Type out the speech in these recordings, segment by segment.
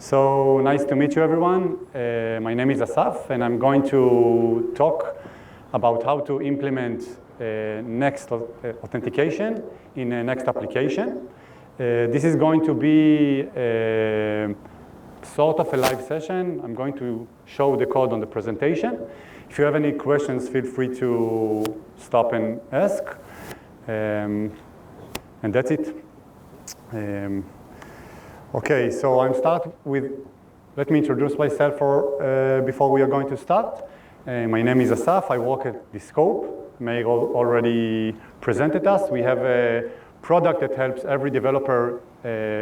So nice to meet you, everyone. My name is Asaf, and I'm going to talk about how to implement Next authentication in a Next application. This is going to be sort of a live session. I'm going to show the code on the presentation. If you have any questions, feel free to stop and ask. And that's it. Okay, so I'm start with, let me introduce myself before we are going to start. My name is Asaf, I work at Descope. Meir already presented us. We have a product that helps every developer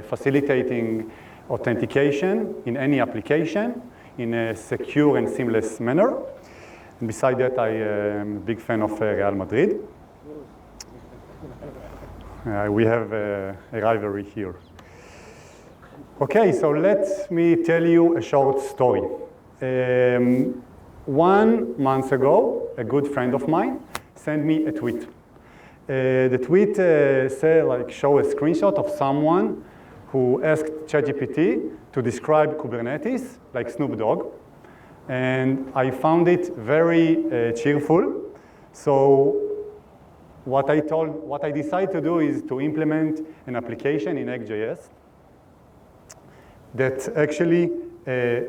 facilitating authentication in any application in a secure and seamless manner. And beside that, I am a big fan of Real Madrid. We have a rivalry here. Okay, so let me tell you a short story. 1 month ago, a good friend of mine sent me a tweet. The tweet show a screenshot of someone who asked JWT to describe Kubernetes like Snoop Dogg. And I found it very cheerful. So what I decided to do is to implement an application in Next.js that actually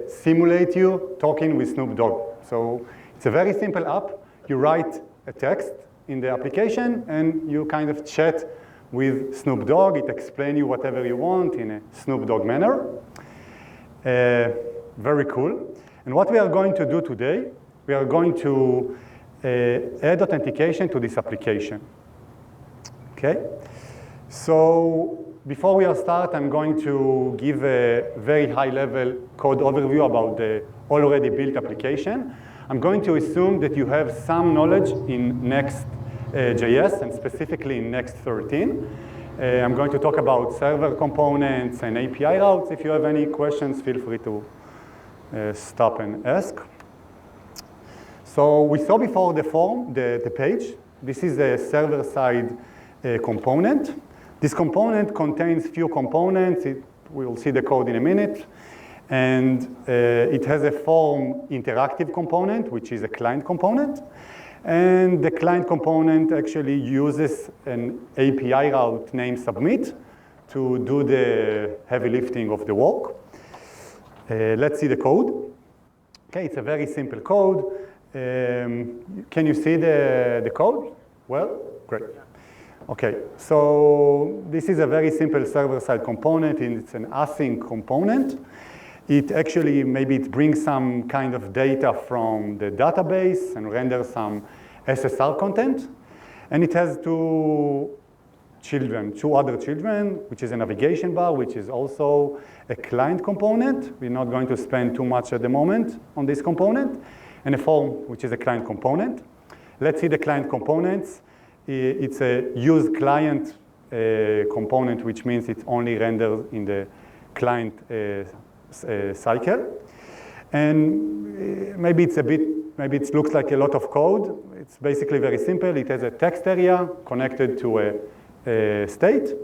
simulate you talking with Snoop Dogg. So it's a very simple app. You write a text in the application, and you kind of chat with Snoop Dogg. It explains you whatever you want in a Snoop Dogg manner. Very cool. And what we are going to do today, we are going to add authentication to this application. Okay? So before we start, I'm going to give a very high-level code overview about the already built application. I'm going to assume that you have some knowledge in Next.js, and specifically in Next 13. I'm going to talk about server components and API routes. If you have any questions, feel free to stop and ask. So we saw before the form, the page. This is a server-side component. This component contains few components. We'll see the code in a minute. And it has a form interactive component, which is a client component. And the client component actually uses an API route named submit to do the heavy lifting of the work. Let's see the code. Okay, it's a very simple code. Can you see the code? Well, great. Okay, so this is a very simple server-side component, and it's an async component. It actually, maybe it brings some kind of data from the database and renders some SSR content. And it has two other children, which is a navigation bar, which is also a client component. We're not going to spend too much at the moment on this component. And a form, which is a client component. Let's see the client components. It's a use client component, which means it's only rendered in the client cycle. And maybe it looks like a lot of code. It's basically very simple. It has a text area connected to a state.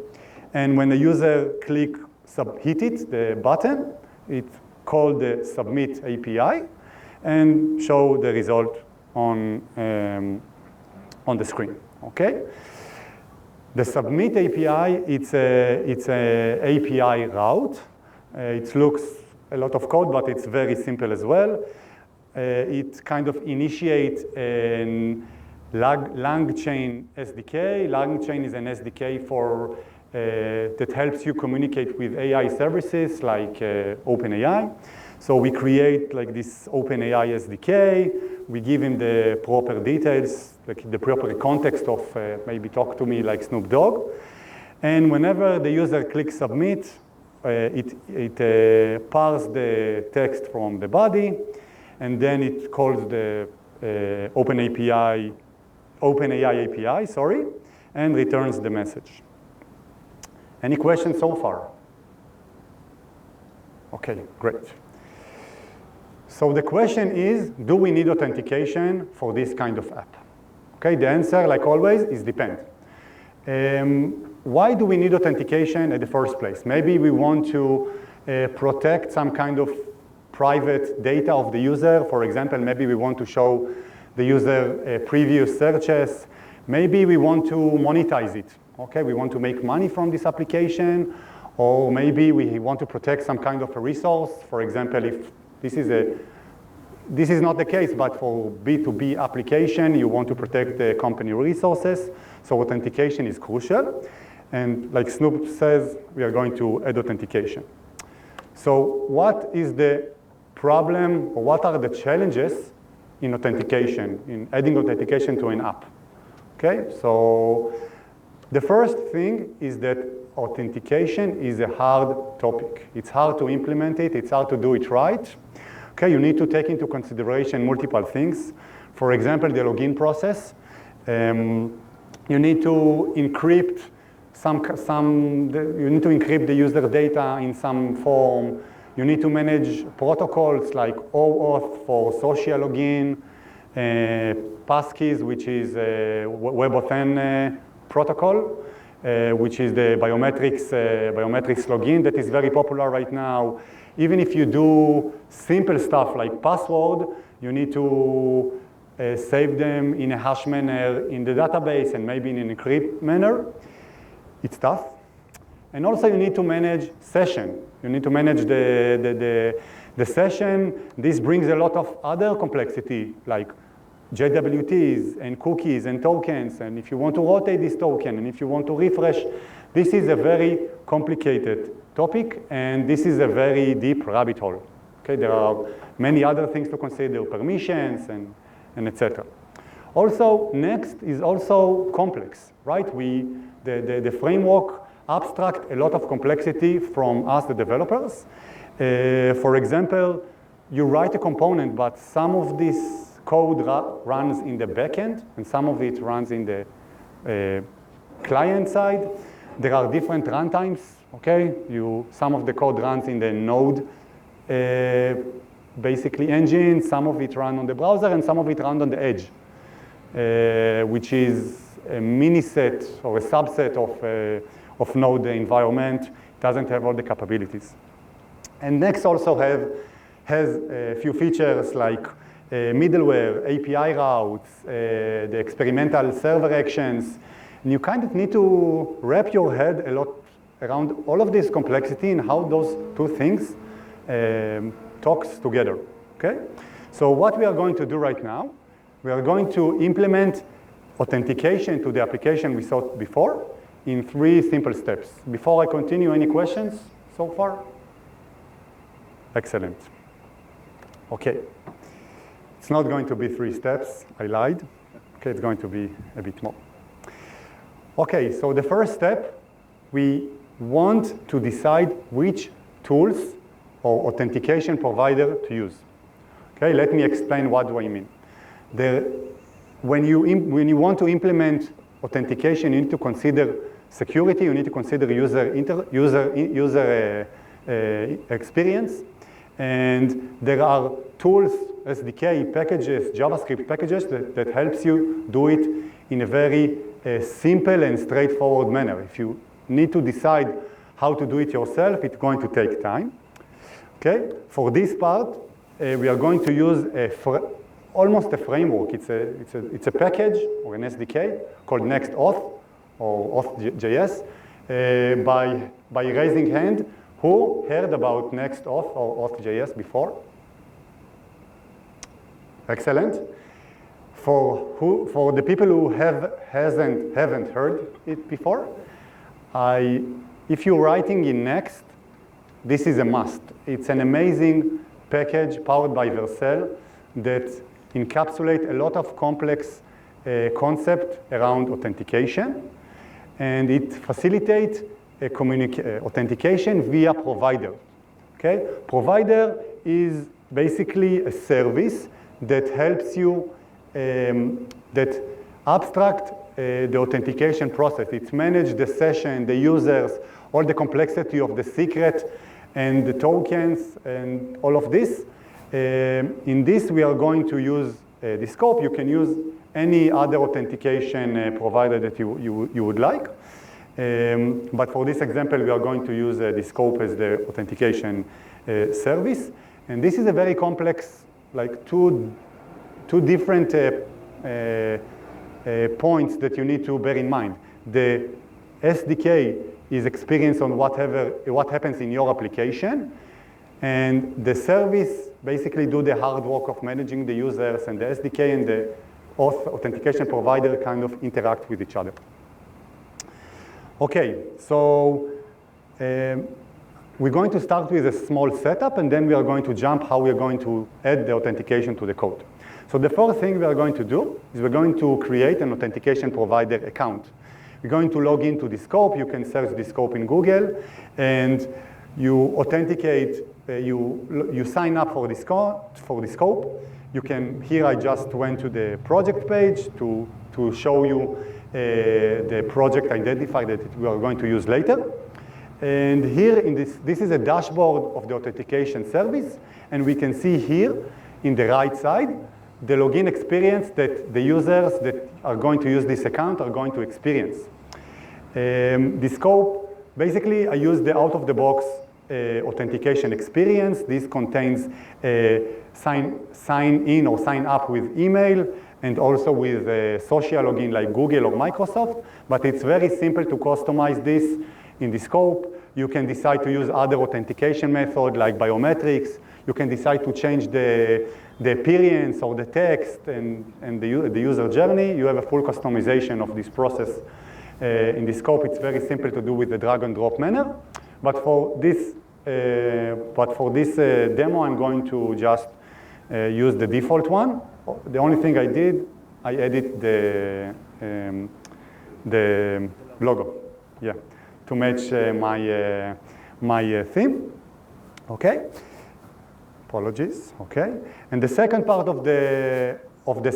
And when the user hit it, the button, it's called the submit API and show the result on the screen. Okay? The submit API, it's a API route. It looks a lot of code, but it's very simple as well. It kind of initiates a LangChain SDK. LangChain is an SDK that helps you communicate with AI services like OpenAI. So we create like this OpenAI SDK. We give him the proper details, like the proper context of maybe talk to me like Snoop Dogg. And whenever the user clicks submit, it parses the text from the body, and then it calls the OpenAI API, and returns the message. Any questions so far? Okay, great. So the question is, do we need authentication for this kind of app? Okay, the answer, like always, is depend. Why do we need authentication at the first place? Maybe we want to protect some kind of private data of the user. For example, maybe we want to show the user previous searches. Maybe we want to monetize it. Okay, we want to make money from this application, or maybe we want to protect some kind of a resource. For example, if this is not the case, but for B2B application, you want to protect the company resources. So authentication is crucial. And like Snoop says, we are going to add authentication. So what is the problem, or what are the challenges in authentication, in adding authentication to an app? Okay, so the first thing is that authentication is a hard topic. It's hard to implement it. It's hard to do it right. Okay, you need to take into consideration multiple things. For example, the login process. You need to encrypt you need to encrypt the user data in some form. You need to manage protocols like Auth for social login, passkeys, which is a WebAuthn protocol, which is the biometrics login that is very popular right now. Even if you do simple stuff like password, you need to save them in a hash manner in the database and maybe in an encrypt manner. It's tough. And also you need to manage session. You need to manage the session. This brings a lot of other complexity like JWTs and cookies and tokens. And if you want to rotate this token and if you want to refresh, this is a very complicated topic and this is a very deep rabbit hole. Okay, there are many other things to consider, permissions and etc. Also, Next is also complex, right? The framework abstract a lot of complexity from us, the developers. For example, you write a component, but some of this code runs in the backend, and some of it runs in the client side. There are different runtimes, okay? Some of the code runs in the Node, basically engine. Some of it runs on the browser, and some of it runs on the edge, which is a mini set or a subset of Node environment. It doesn't have all the capabilities. And Next also has a few features like middleware, API routes, the experimental server actions. And you kind of need to wrap your head a lot around all of this complexity and how those two things talks together, okay? So what we are going to do right now, we are going to implement authentication to the application we saw before in 3 simple steps. Before I continue, any questions so far? Excellent. Okay. It's not going to be 3 steps. I lied. Okay, it's going to be a bit more. Okay, so the first step, we want to decide which tools or authentication provider to use. Okay, let me explain what do I mean. When you want to implement authentication, you need to consider security, you need to consider user experience, and there are tools, SDK packages, JavaScript packages that helps you do it in a very simple and straightforward manner. If you need to decide how to do it yourself, it's going to take time. Okay, for this part, we are going to use almost a framework. It's a package or an SDK called Next.Auth or Auth.js. By raising hand, who heard about Next.Auth or Auth.js before? Excellent. For the people who haven't heard it before, if you're writing in Next, this is a must. It's an amazing package powered by Vercel that encapsulates a lot of complex concept around authentication, and it facilitates authentication via provider. Okay? Provider is basically a service that helps you, that abstract the authentication process. It manages the session, the users, all the complexity of the secret and the tokens and all of this. In this, we are going to use Descope. You can use any other authentication provider that you would like. But for this example, we are going to use Descope as the authentication service. And this is a very complex, like two different points that you need to bear in mind. The SDK is experienced on what happens in your application, and the service basically do the hard work of managing the users, and the SDK and the Auth authentication provider kind of interact with each other. Okay, so we're going to start with a small setup, and then we are going to jump how we are going to add the authentication to the code. So the first thing we are going to do is we're going to create an authentication provider account. We're going to log into Descope. You can search Descope in Google, and you authenticate, you sign up for Descope. You can, here I just went to the project page to show you the project identifier that we are going to use later. And here in this is a dashboard of the authentication service, and we can see here in the right side the login experience that the users that are going to use this account are going to experience. Descope, basically I use the out-of-the-box authentication experience. This contains sign in or sign up with email, and also with a social login like Google or Microsoft, but it's very simple to customize this in Descope. You can decide to use other authentication methods like biometrics. You can decide to change the appearance or the text and the user journey. You have a full customization of this process. In Descope, it's very simple to do with the drag and drop manner. But for this demo, I'm going to just use the default one. The only thing I did, I added the logo, yeah, to match my theme. Okay. Apologies. Okay. And the second part of the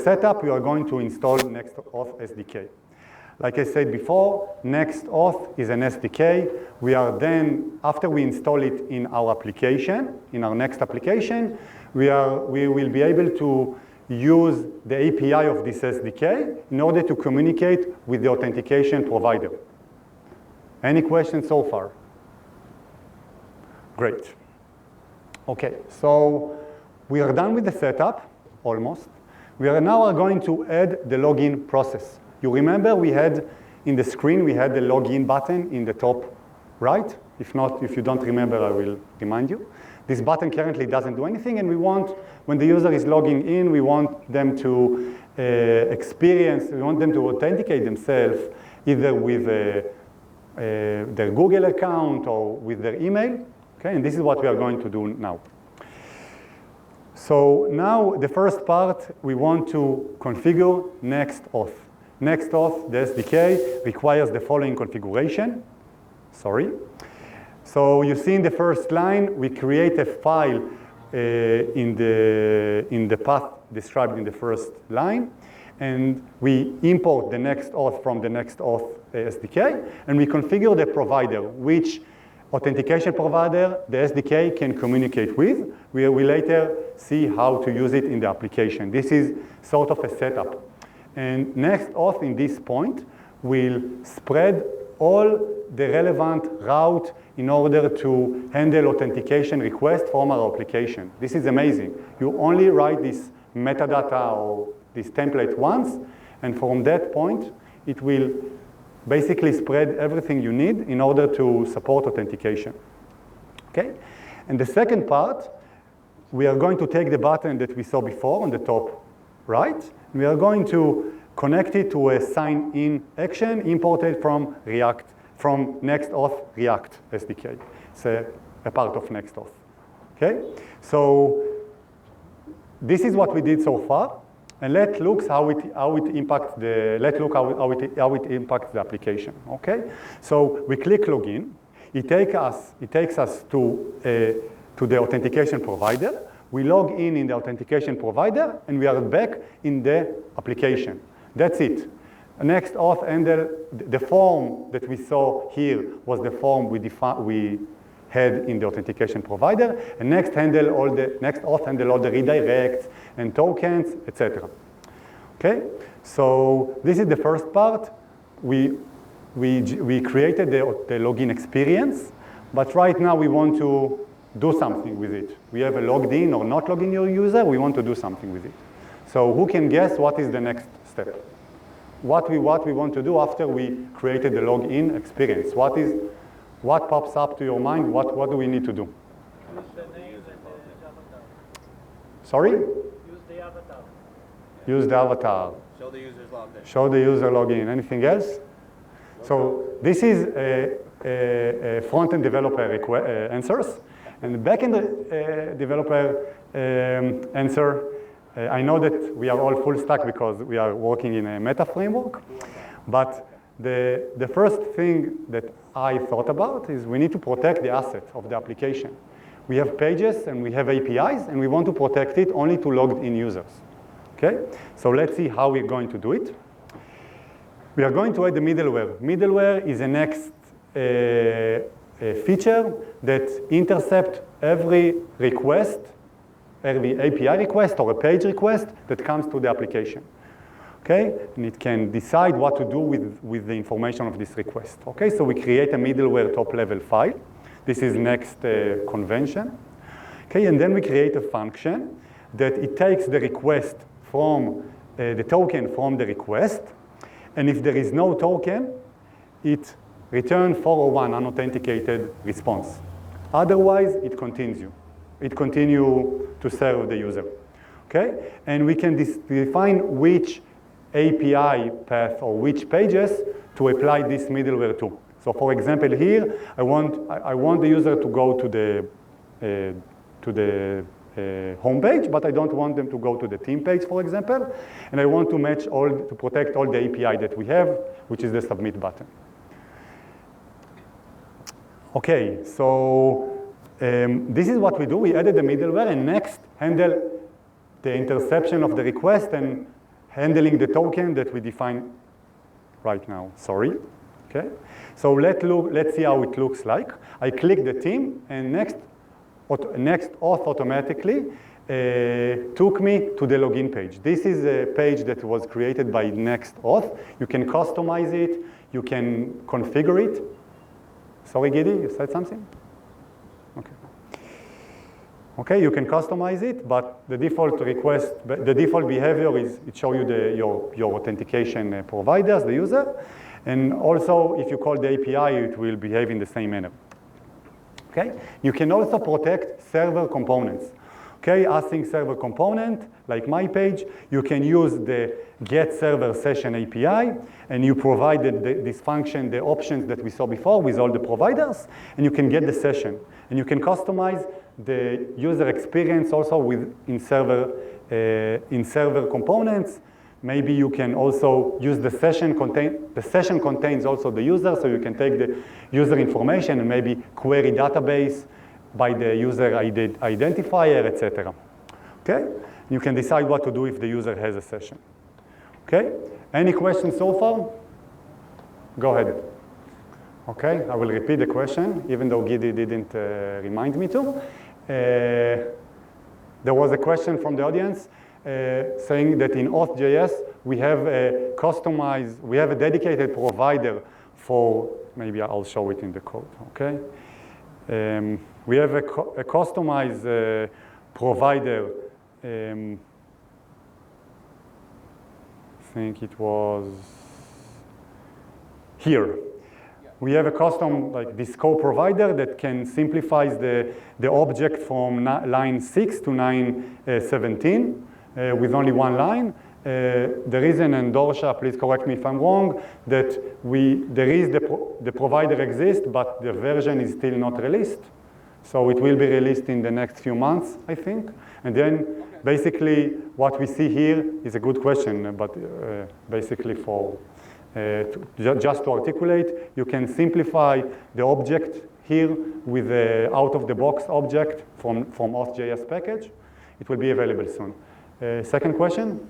setup, we are going to install NextAuth SDK. Like I said before, NextAuth is an SDK. We are then, after we install it in our application, in our next application, we will be able to use the API of this SDK in order to communicate with the authentication provider. Any questions so far? Great. Okay, so we are done with the setup, almost. We are now going to add the login process. You remember we had in the screen, we had the login button in the top right. If not, if you don't remember, I will remind you. This button currently doesn't do anything, and we want, when the user is logging in, we want them to we want them to authenticate themselves either with their Google account or with their email. Okay, and this is what we are going to do now. So now the first part, we want to configure NextAuth. NextAuth, the SDK, requires the following configuration. Sorry. So you see in the first line, we create a file in the path described in the first line, and we import the NextAuth from the NextAuth SDK, and we configure the provider, which authentication provider the SDK can communicate with. We will later see how to use it in the application. This is sort of a setup. And NextAuth, in this point, will spread all the relevant route in order to handle authentication requests from our application. This is amazing. You only write this metadata or this template once, and from that point, it will basically spread everything you need in order to support authentication. Okay? And the second part, we are going to take the button that we saw before on the top right. We are going to connect it to a sign-in action imported from NextAuth React SDK. It's a part of NextAuth. Okay? So this is what we did so far. And let's look how it impacts the application. Okay, so we click login. It takes us to the authentication provider. We log in the authentication provider, and we are back in the application. That's it. NextAuth handle the form that we saw here was the form we had in the authentication provider, and NextAuth handle all the redirects and tokens, etc. Okay, so this is the first part. We we created the login experience, but right now we want to do something with it. We have a logged in or not logged in user, we want to do something with it. So who can guess what is the next step? What we want to do after we created the login experience? What pops up to your mind? What do we need to do? Use the name and the avatar. Sorry? Use the avatar. Use the avatar. Show the user's logged in. Show the user login. Anything else? So this is a front-end developer answers. And the back-end developer answer, I know that we are all full stack because we are working in a meta framework. But the first thing that I thought about is we need to protect the asset of the application. We have pages and we have APIs, and we want to protect it only to logged in users. Okay? So let's see how we're going to do it. We are going to add the middleware. Middleware is a next feature that intercepts every request, every API request or a page request that comes to the application. Okay? And it can decide what to do with the information of this request. Okay? So we create a middleware top-level file. This is next convention. Okay? And then we create a function that it takes the request from the token from the request. And if there is no token, it returns 401 unauthenticated response. Otherwise, it continues. It continues to serve the user. Okay? And we can define which API path or which pages to apply this middleware to. So for example, here, I want the user to go to the home page, but I don't want them to go to the theme page, for example. And I want to to protect all the API that we have, which is the submit button. Okay, so this is what we do. We added the middleware, and next handle the interception of the request and handling the token that we define right now. Sorry. Okay. So let's see how it looks like. I click the theme, and next Auth automatically took me to the login page. This is a page that was created by Next.js. You can customize it. You can configure it. Sorry, Gidi, you said something? Okay. Okay, you can customize it, but the default behavior is it shows you your authentication providers, the user. And also, if you call the API, it will behave in the same manner. Okay? You can also protect server components. Okay, async server component, like my page, you can use the get server session API, and you provide this function, the options that we saw before with all the providers, and you can get the session. And you can customize the user experience also in server components. Maybe you can also use the session contains also the user, so you can take the user information and maybe query database by the user identifier, etc. Okay? You can decide what to do if the user has a session. Okay? Any questions so far? Go ahead. Okay, I will repeat the question, even though Gidi didn't remind me to. There was a question from the audience saying that in Auth.js we have a dedicated provider for, maybe I'll show it in the code, okay? We have a customized provider. I think it was here. We have a custom Descope provider that can simplify the object from line 6 to line 17 with only one line. There is an endorser, please correct me if I'm wrong, that the provider exists, but the version is still not released. So it will be released in the next few months, I think. And then basically what we see here is a good question, but basically just to articulate, you can simplify the object here with the out-of-the-box object from Auth.js package. It will be available soon. Second question?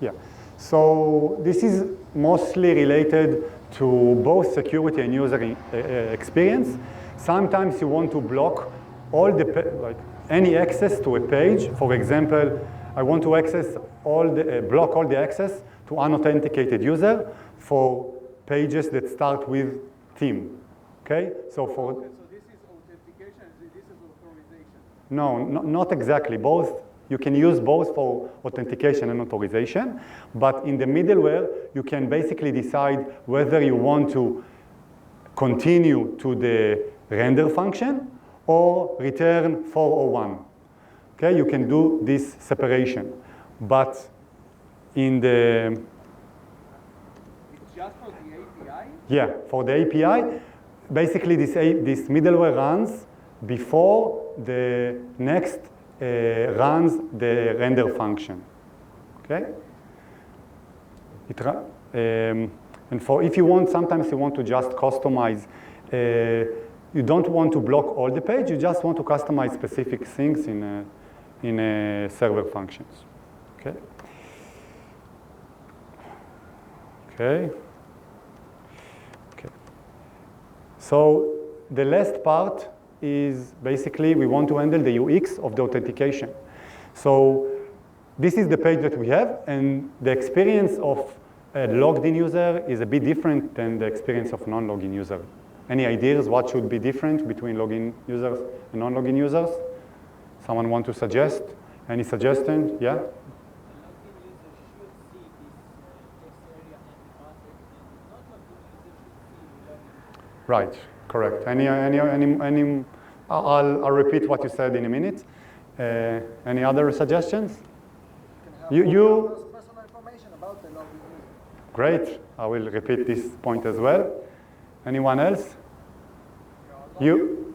Yeah. So this is mostly related to both security and user experience. Sometimes you want to block any access to a page. For example, I want to block all the access to unauthenticated user for pages that start with team. Okay, so for Okay, so this is authentication, and this is authorization. no, not exactly. Both you can use both for authentication and authorization, but in the middleware you can basically decide whether you want to continue to the render function or return 401. Okay, you can do this separation, but in the It's just for the API? yeah, for the API, basically this middleware runs before the next runs the render function. Okay? And for if you want, sometimes you want to just customize. You don't want to block all the page. You just want to customize specific things in server functions. Okay. Okay. Okay. So the last part is basically we want to handle the UX of the authentication. So this is the page that we have, and the experience of a logged-in user is a bit different than the experience of non-login user. Any ideas what should be different between login users and non-login users? Someone want to suggest? Any suggestion? Yeah? Right, correct. I'll repeat what you said in a minute. Any other suggestions? You Personal information about the login user. Great. I will repeat this point as well. Anyone else? You?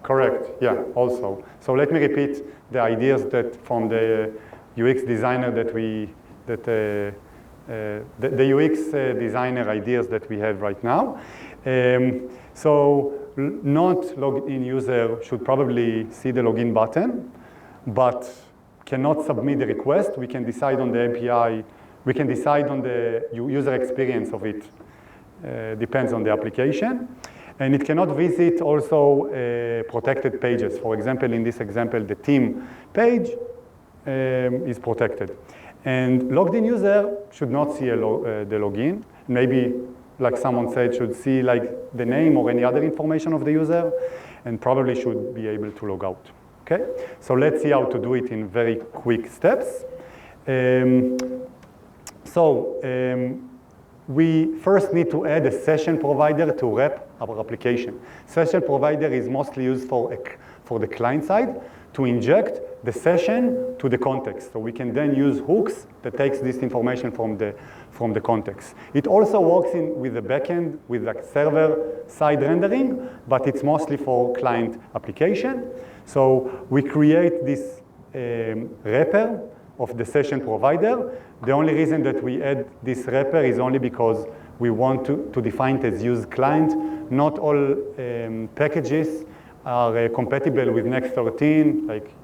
Correct. Yeah. Also. So let me repeat the ideas that from the UX designer that the UX designer ideas that we have right now. So not logged in user should probably see the login button, but cannot submit the request. We can decide on the API. We can decide on the user experience of it. Depends on the application. And it cannot visit also protected pages. For example, in this example, the team page is protected. And logged-in user should not see the login. Maybe, like someone said, should see like the name or any other information of the user, and probably should be able to log out. Okay? So let's see how to do it in very quick steps. We first need to add a session provider to wrap our application. Session provider is mostly used for the client side to inject the session to the context. So we can then use hooks that takes this information from the context. It also works with the backend with like server-side rendering, but it's mostly for client application. So we create this wrapper of the session provider. The only reason that we add this wrapper is only because we want to define it as use client. Not all packages are compatible with Next.13, like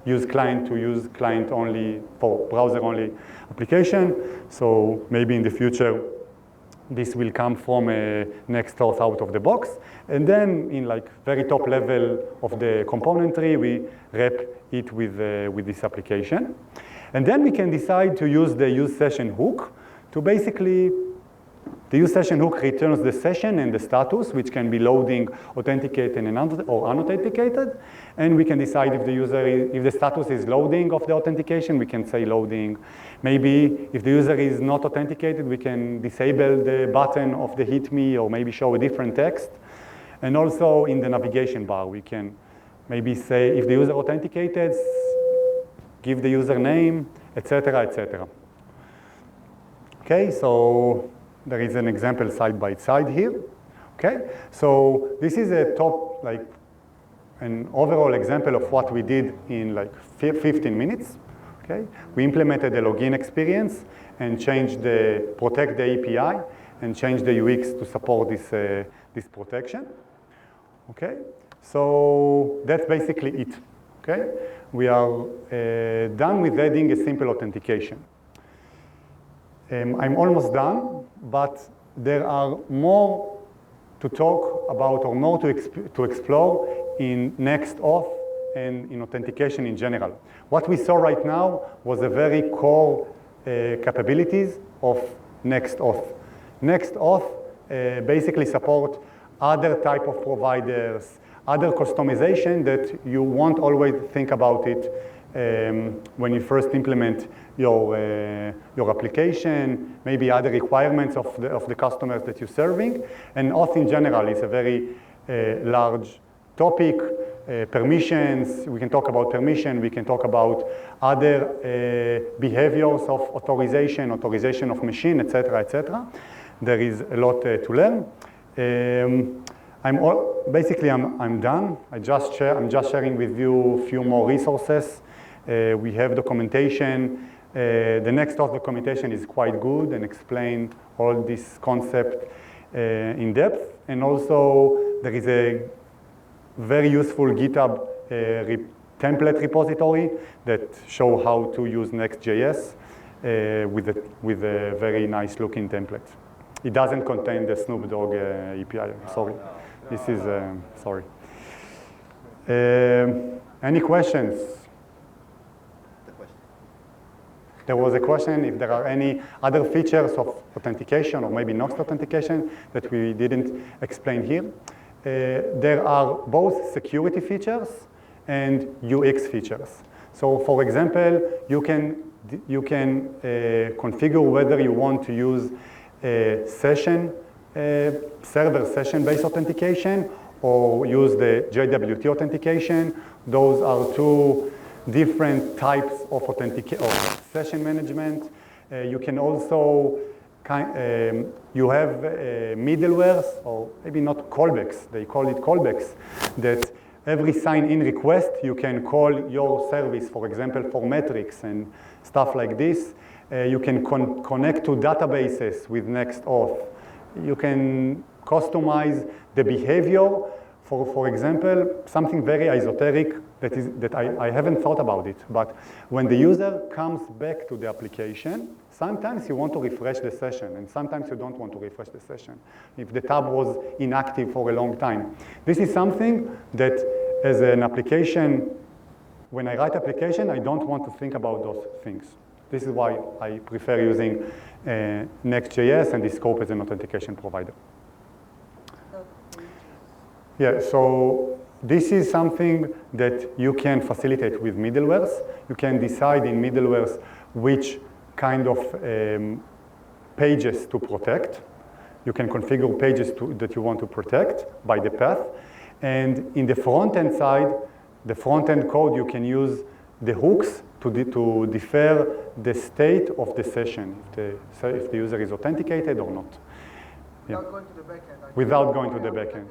use client to use client only for browser only application. So maybe in the future, this will come from a Next.Auth out of the box. And then in like very top level of the componentry, we wrap it with this application. And then we can decide to use the use session hook to basically, the use session hook returns the session and the status, which can be loading, authenticated, or unauthenticated. And we can decide if the status is loading of the authentication, we can say loading. Maybe if the user is not authenticated, we can disable the button of the hit me or maybe show a different text. And also in the navigation bar, we can maybe say if the user authenticated, give the username, etc., etc. Okay, so there is an example side by side here. Okay, so this is a top, like, an overall example of what we did in like 15 minutes. Okay, we implemented the login experience and protect the API and change the UX to support this protection. Okay, so that's basically it. Okay, we are done with adding a simple authentication. I'm almost done, but there are more to talk about or more to explore in Next.Auth and in authentication in general. What we saw right now was a very core capabilities of Next.Auth. Next.Auth basically support other type of providers, other customization that you won't always think about it when you first implement your application, maybe other requirements of the customers that you're serving. And Auth in general is a very large topic. Permissions, we can talk about permission, we can talk about other behaviors of authorization of machine, etc., etc. There is a lot to learn. Basically, I'm done. I'm just sharing with you a few more resources. We have documentation. The Next.Auth documentation is quite good and explain all this concept in depth. And also, there is a very useful GitHub template repository that show how to use Next.js with a very nice looking template. It doesn't contain the Snoop Dogg API, sorry. This is, sorry. Any questions? There was a question if there are any other features of authentication or maybe Next authentication that we didn't explain here. There are both security features and UX features. So for example, you can configure whether you want to use server session-based authentication or use the JWT authentication. Those are two different types of session management. You can also you have middlewares, or maybe not callbacks, they call it callbacks, that every sign-in request you can call your service, for example, for metrics and stuff like this. You can connect to databases with Next.Auth. You can customize the behavior. For example, something very esoteric that I haven't thought about it, but when the user comes back to the application, sometimes you want to refresh the session, and sometimes you don't want to refresh the session if the tab was inactive for a long time. This is something that as an application, when I write application, I don't want to think about those things. This is why I prefer using Next.js and Descope as an authentication provider. Yeah, so this is something that you can facilitate with middlewares. You can decide in middlewares which kind of pages to protect. You can configure pages that you want to protect by the path. And in the front-end side, the front-end code, you can use the hooks to defer the state of the session, if the user is authenticated or not. Without going to the backend. Without going to the backend.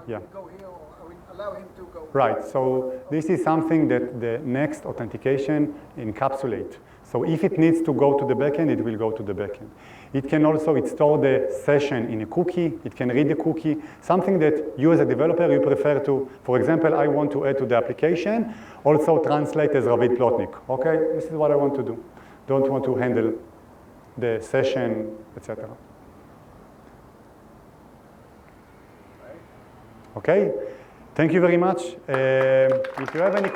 Yeah. Go here, or I will allow him to go. Right, so this is something that the Next authentication encapsulates. So if it needs to go to the backend, it will go to the backend. It can also store the session in a cookie. It can read the cookie, something that you as a developer, you prefer to, for example, I want to add to the application, also translate as Ravid Plotnik. Okay, this is what I want to do. Don't want to handle the session, etc. Okay, thank you very much. If you have any